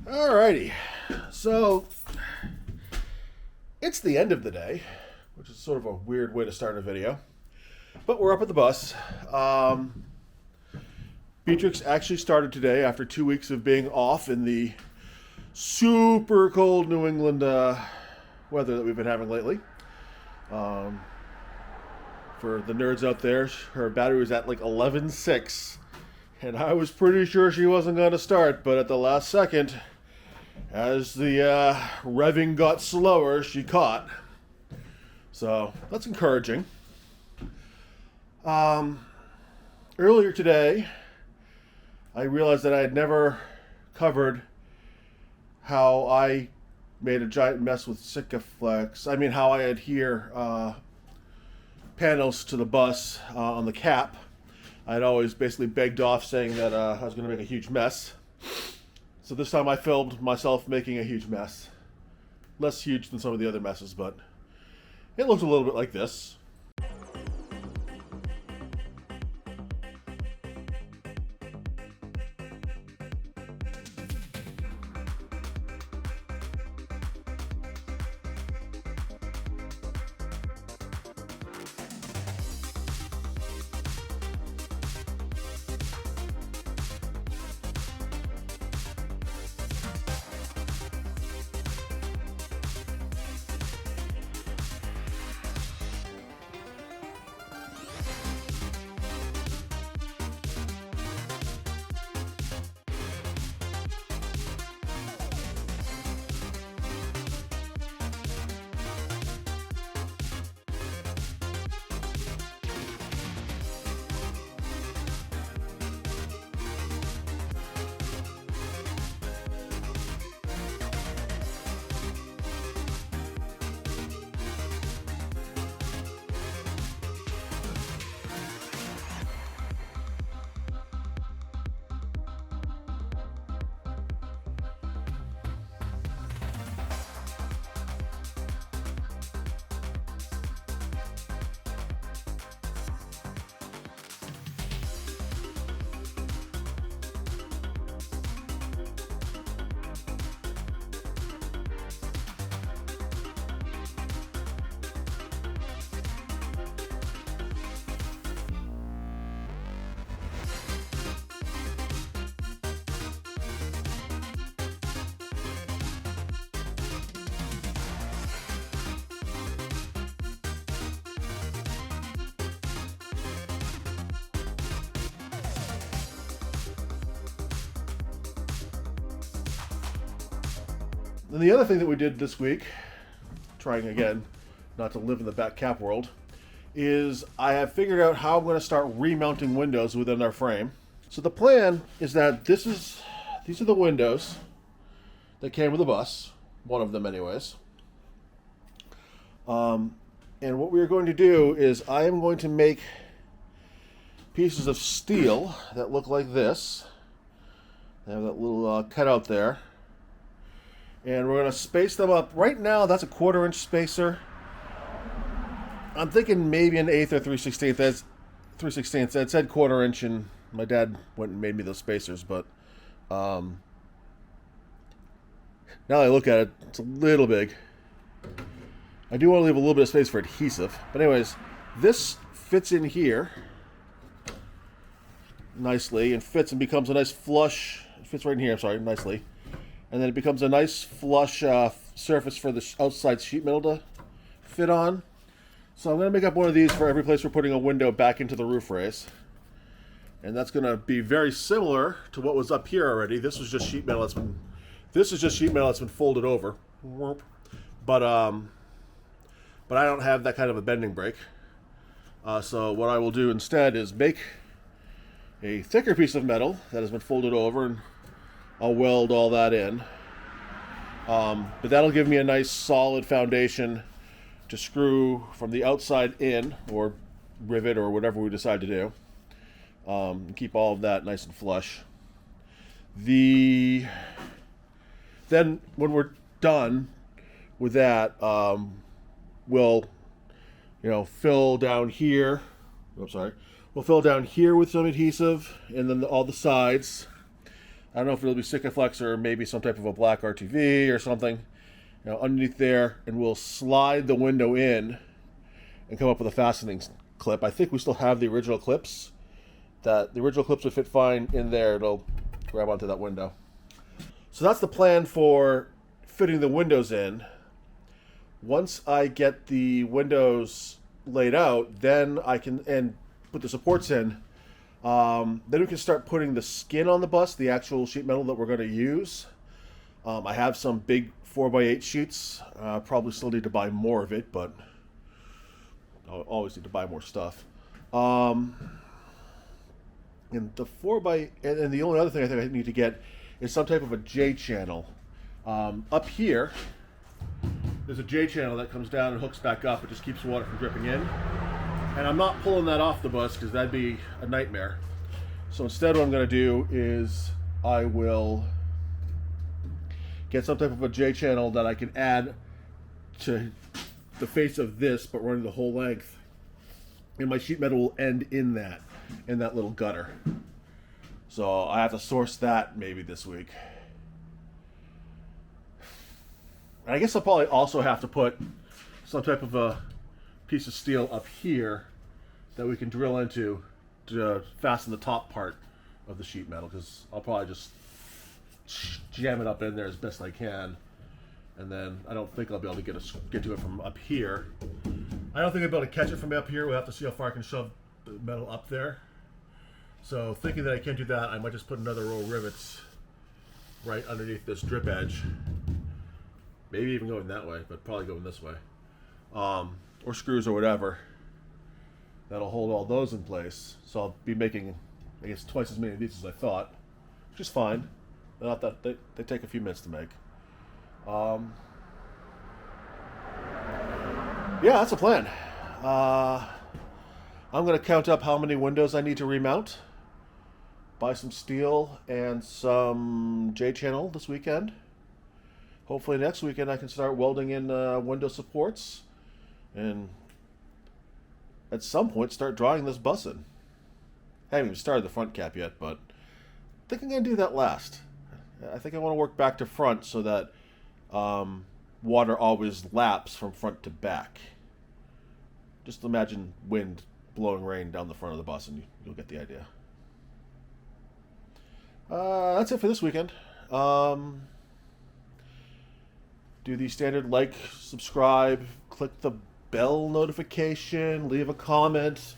Alrighty, so it's the end of the day, which is sort of a weird way to start a video, but we're up at the bus. Beatrix actually started today after 2 weeks of being off in the super cold New England weather that we've been having lately. For the nerds out there, her battery was at like 11.6, and I was pretty sure she wasn't going to start, but at the last second, as the revving got slower, she caught. So that's encouraging. Earlier today, I realized that I had never covered how I made a giant mess with Sikaflex. I mean, how I adhere panels to the bus on the cap. I'd always basically begged off saying that I was going to make a huge mess. So this time I filmed myself making a huge mess. Less huge than some of the other messes, but it looks a little bit like this. And the other thing that we did this week, trying again not to live in the back cap world, is I have figured out how I'm going to start remounting windows within our frame. So the plan is that these are the windows that came with the bus, one of them anyways. And what we are going to do is I am going to make pieces of steel that look like this. They have that little cutout there. And we're going to space them up. Right now, that's a 1/4 inch spacer. I'm thinking maybe an 1/8 or 3/16. That's 3/16. It said 1/4 inch, and my dad went and made me those spacers. But now that I look at it, it's a little big. I do want to leave a little bit of space for adhesive. But anyways, this fits in here nicely and fits and becomes a nice flush. It fits right in here, I'm sorry, nicely. And then it becomes a nice flush surface for the outside sheet metal to fit on. So I'm going to make up one of these for every place we're putting a window back into the roof raise. And that's going to be very similar to what was up here already. This was just sheet metal that's been folded over. But I don't have that kind of a bending break. So what I will do instead is make a thicker piece of metal that has been folded over, and I'll weld all that in. But that'll give me a nice solid foundation to screw from the outside in, or rivet, or whatever we decide to do. And keep all of that nice and flush. Then when we're done with that, we'll fill down here. We'll fill down here with some adhesive, and then all the sides. I don't know if it'll be Sikaflex or maybe some type of a black RTV or something, underneath there, and we'll slide the window in and come up with a fastening clip. I think we still have the original clips. The original clips would fit fine in there. It'll grab onto that window. So that's the plan for fitting the windows in. Once I get the windows laid out, then I can put the supports in. Then we can start putting the skin on the bus, the actual sheet metal that we're going to use. I have some big 4x8 sheets. Probably still need to buy more of it, but I'll always need to buy more stuff. And the 4x, and the only other thing I think I need to get is some type of a J channel. Up here, there's a J channel that comes down and hooks back up. It just keeps water from dripping in. And I'm not pulling that off the bus because that'd be a nightmare. So instead what I'm going to do is I will get some type of a J channel that I can add to the face of this, but running the whole length. And my sheet metal will end in that little gutter. So I have to source that maybe this week. And I guess I'll probably also have to put some type of a piece of steel up here that we can drill into to fasten the top part of the sheet metal, because I'll probably just jam it up in there as best I can, and then I don't think I'll be able to get to it from up here. I don't think I'll be able to catch it from up here. We'll have to see how far I can shove the metal up there. So thinking that I can't do that, I might just put another row of rivets right underneath this drip edge. Maybe even going that way, but probably going this way. Or screws or whatever. That'll hold all those in place. So I'll be making, I guess, twice as many of these as I thought, which is fine. Not that they take a few minutes to make. Yeah, that's a plan. I'm going to count up how many windows I need to remount. Buy some steel and some J-channel this weekend. Hopefully next weekend I can start welding in window supports and at some point start drawing this bus in. I haven't even started the front cap yet, but I think I'm going to do that last. I think I want to work back to front so that water always laps from front to back. Just imagine wind blowing rain down the front of the bus and you'll get the idea. That's it for this weekend. Do the standard like, subscribe, click the bell notification, leave a comment,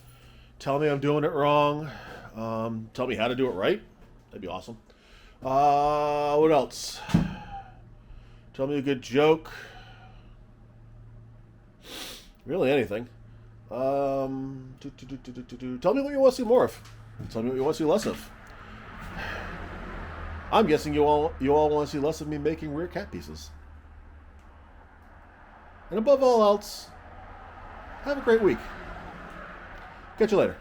tell me I'm doing it wrong, tell me how to do it right. That'd be awesome. What else? Tell me a good joke. Really anything. Tell me what you want to see more of. Tell me what you want to see less of. I'm guessing you all want to see less of me making rear cat pieces. And above all else, have a great week. Catch you later.